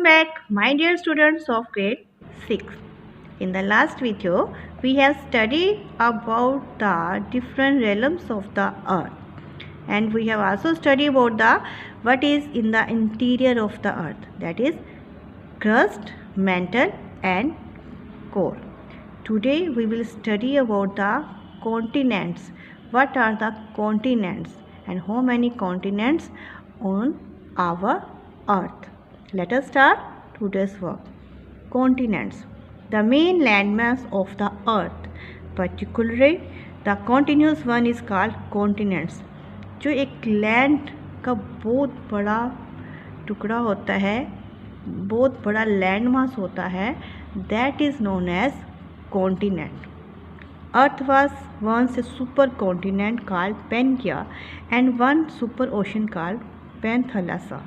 back, my dear students of grade 6. In the last video, we have studied about the different realms of the earth, and we have also studied about the what is in the interior of the earth, that is crust, mantle and core. Today we will study about the continents. What are the continents and how many continents on our earth? Let us start today's work. Continents, the main landmass of the earth, particularly the continuous one is called continents. जो एक land का बहुत बड़ा टुकड़ा होता है, बहुत बड़ा लैंड मास होता है, that is known as continent. Earth was once a supercontinent called Pangaea and one super ocean called Panthalassa.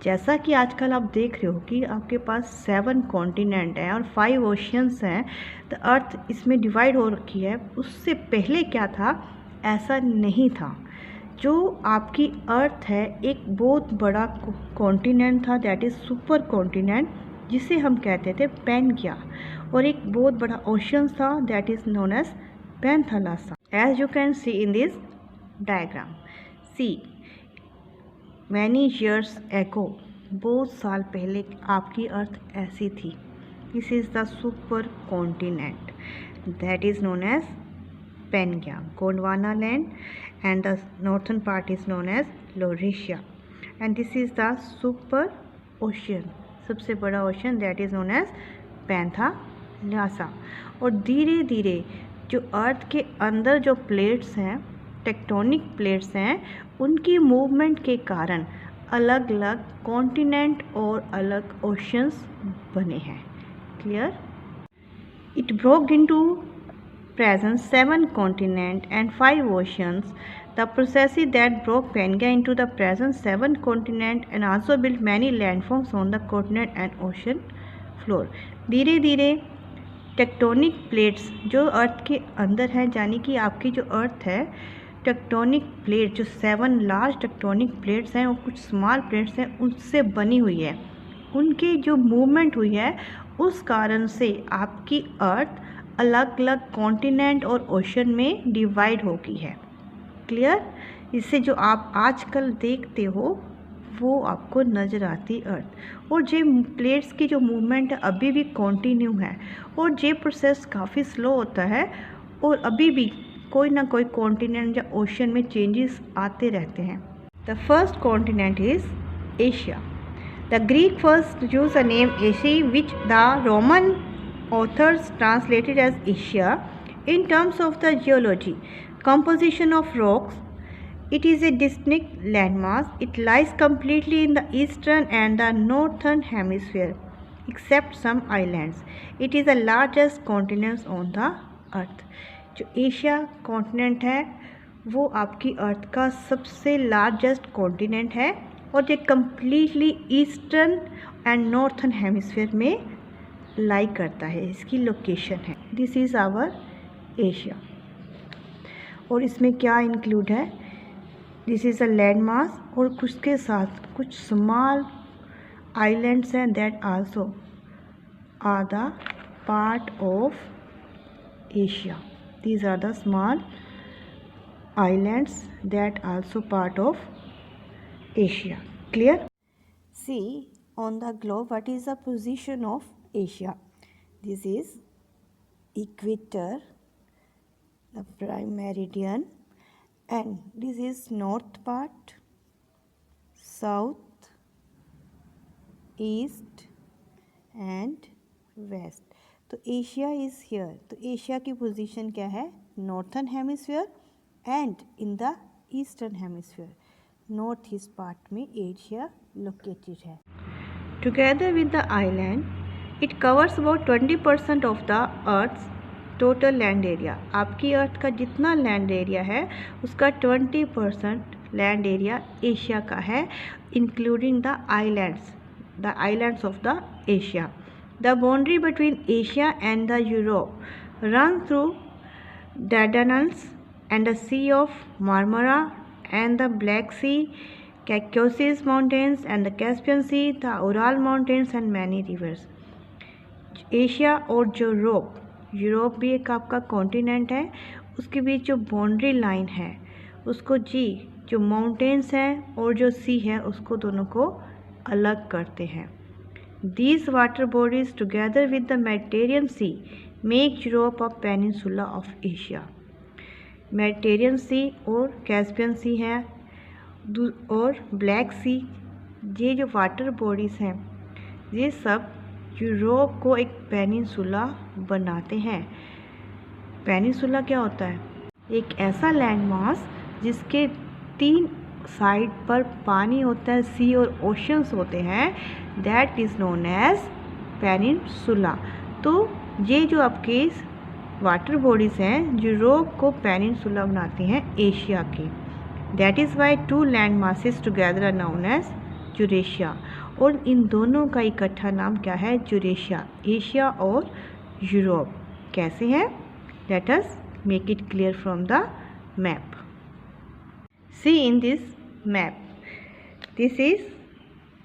जैसा कि आजकल आप देख रहे हो कि आपके पास 7 कॉन्टिनेंट हैं और 5 ओशियंस हैं, तो अर्थ इसमें डिवाइड हो रखी है. उससे पहले क्या था? ऐसा नहीं था. जो आपकी अर्थ है एक बहुत बड़ा कॉन्टिनेंट था, दैट इज़ सुपर कॉन्टिनेंट, जिसे हम कहते थे पैनगिया, और एक बहुत बड़ा ओशन था, that is known as Panthalassa. As you can see in this diagram. See many years ago, बहुत साल पहले आपकी अर्थ ऐसी थी. This is the supercontinent, that is known as Pangaea, Gondwana land, and the northern part is known as Laurasia, and this is the super ocean, सबसे बड़ा ocean, that is known as Panthalassa. और धीरे धीरे जो अर्थ के अंदर जो plates हैं, टेक्टोनिक प्लेट्स हैं, उनकी मूवमेंट के कारण अलग अलग कॉन्टिनेंट और अलग ओशंस बने हैं. Clear? It broke into present 7 continents and 5 oceans. The processes that broke Pangaea into the present 7 continents and also built many landforms on the continent and ocean floor. धीरे धीरे टेक्टोनिक प्लेट्स जो अर्थ के अंदर हैं, यानी कि आपकी जो अर्थ है, टेक्टोनिक प्लेट जो 7 लार्ज टेक्टोनिक प्लेट्स हैं और कुछ स्मॉल प्लेट्स हैं, उससे बनी हुई है. उनकी जो मूवमेंट हुई है उस कारण से आपकी अर्थ अलग अलग कॉन्टिनेंट और ओशन में डिवाइड हो गई है. क्लियर? इससे जो आप आजकल देखते हो वो आपको नज़र आती अर्थ, और जे प्लेट्स की जो मूवमेंट है अभी भी कंटिन्यू है, और जे प्रोसेस काफ़ी स्लो होता है, और अभी भी कोई ना कोई कॉन्टिनेंट या ओशन में चेंजेस आते रहते हैं. The first continent is Asia. The Greek first use the name Asia which the Roman authors translated as Asia. In terms of the geology, composition of rocks, it is a distinct landmass. It lies completely in the eastern and the northern hemisphere, except some islands. It is the largest continent on the earth. जो Asia continent है वो आपकी earth का सबसे largest continent है, और ये completely eastern and northern hemisphere में लाई करता है. इसकी लोकेशन है. This is our Asia. और इसमें क्या इंक्लूड है? This is a land mass, और कुछ के साथ कुछ स्मॉल आइलैंड्स हैं, that also are the part of Asia. These are the small islands that also part of Asia. Clear? See on the globe what is the position of Asia. This is equator, the prime meridian, and this is north part, south, east and west. तो Asia is here. तो Asia की position क्या है? Northern hemisphere and in the eastern hemisphere. North east part में Asia located है. Together with the island it covers about 20% of the earth's total land area. आपकी earth का जितना land area है उसका 20% लैंड एरिया एशिया का है, including the islands of the Asia. The boundary between Asia and the Europe run through Dardanelles and the Sea of Marmara and the Black Sea Caucasus Mountains and the Caspian Sea, the Ural Mountains and many rivers. Asia और जो Europe भी एक आपका continent है, उसके बीच जो boundary line है उसको जो माउंटेन्स हैं और जो सी है उसको दोनों को अलग करते हैं. These water bodies together with the Mediterranean Sea make Europe a peninsula of Asia. Mediterranean sea और कैस्पियन सी है और ब्लैक सी, ये जो वाटर बॉडीज़ हैं ये सब यूरोप को एक पेनिनसुला बनाते हैं. पेनिनसुला क्या होता है? एक ऐसा लैंड मास जिसके 3 साइड पर पानी होता है, सी और ओशंस होते हैं, that is known as peninsula. तो ये जो आपके वाटर बॉडीज़ हैं यूरोप को पेनिनसुला बनाती हैं एशिया के. That is why 2 land masses together are known as Eurasia. और इन दोनों का इकट्ठा नाम क्या है? यूरेशिया. एशिया और यूरोप कैसे हैं? Let us make it clear from the map. See in this map, this is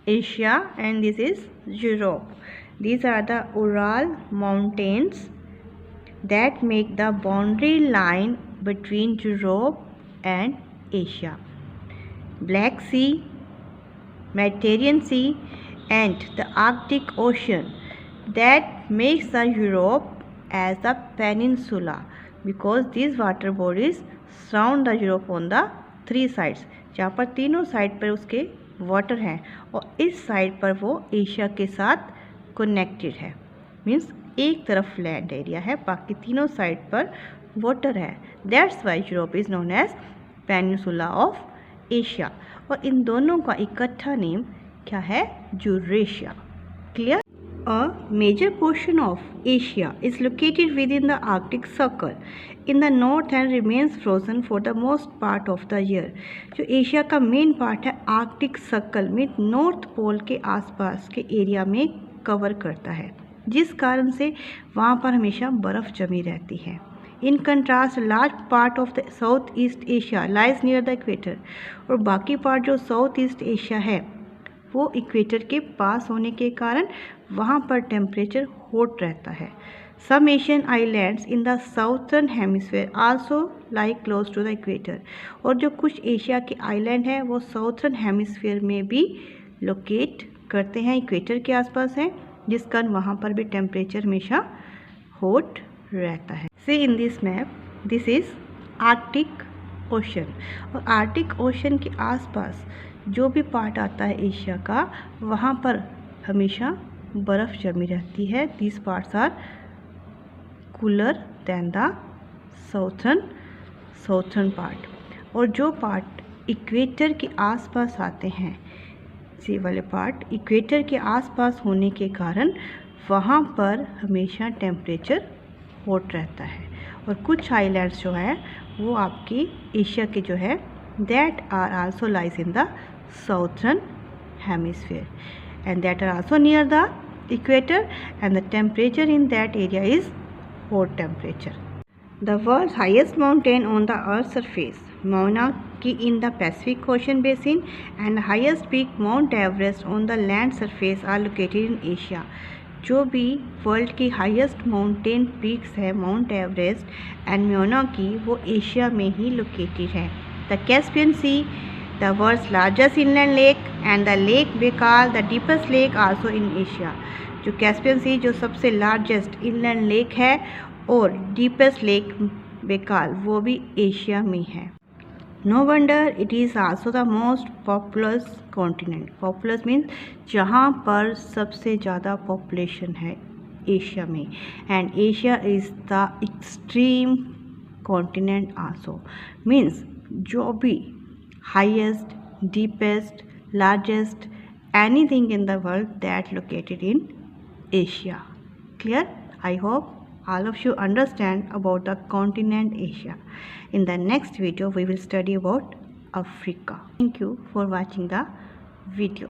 Asia and this is Europe. These are the Ural mountains that make the boundary line between Europe and Asia. Black Sea, Mediterranean Sea and the Arctic Ocean that makes the Europe as a peninsula because these water bodies surround the Europe on the 3 sides. जहाँ पर तीनों side पर उसके water हैं और इस side पर वो एशिया के साथ कनेक्टेड है. मीन्स एक तरफ लैंड एरिया है, बाकी तीनों साइड पर वाटर है. That's why Europe is known as peninsula of Asia. और इन दोनों का इकट्ठा नेम क्या है? Eurasia. Clear? A major portion of Asia is located within the Arctic Circle in the north and remains frozen for the most part of the year. जो Asia का main part है आर्कटिक सर्कल में north pole के आसपास के area में cover करता है, जिस कारण से वहाँ पर हमेशा बर्फ़ जमी रहती है. In contrast large part of the south east Asia lies near the equator. और बाकी पार्ट जो साउथ ईस्ट एशिया है वो इक्वेटर के पास होने के कारण वहाँ पर टेम्परेचर हॉट रहता है. Some Asian islands in the southern hemisphere also lie close to the equator. और जो कुछ एशिया के आइलैंड हैं वो साउथर्न हेमिस्फीयर में भी लोकेट करते हैं, इक्वेटर के आसपास हैं, जिस कारण वहाँ पर भी टेम्परेचर हमेशा हॉट रहता है. See in this map, this is Arctic ocean. और आर्कटिक ओशन के आसपास जो भी पार्ट आता है एशिया का वहाँ पर हमेशा बर्फ़ जमी रहती है. These parts are cooler than the southern part. और जो पार्ट इक्वेटर के आसपास आते हैं, ये वाले पार्ट इक्वेटर के आसपास होने के कारण वहाँ पर हमेशा टेम्परेचर हॉट रहता है. और कुछ आइलैंड्स जो है वो आपकी एशिया के जो है that are also lies in the southern hemisphere and that are also near the equator and the temperature in that area is hot temperature. The world's highest mountain on the earth's surface, Mauna Kea in the Pacific Ocean basin and the highest peak Mount Everest on the land surface are located in Asia. जो भी world की highest mountain peaks है mount Everest and म्योना की वो Asia में ही located है. The Caspian sea, the world's largest inland lake and the lake Baikal, the deepest lake also in Asia. जो कैस्पियन सी जो सबसे लार्जेस्ट इनलैंड लेक है और डीपेस्ट लेक बेकाल वो भी एशिया में है. No wonder it is also the most populous continent. Populous means जहाँ पर सबसे ज़्यादा पॉपुलेशन है एशिया में. And Asia is the extreme continent also. Means जो भी highest, deepest, largest, anything in the world that located in Asia. Clear? I hope all of you understand about the continent Asia. In the next video, we will study about Africa. Thank you for watching the video.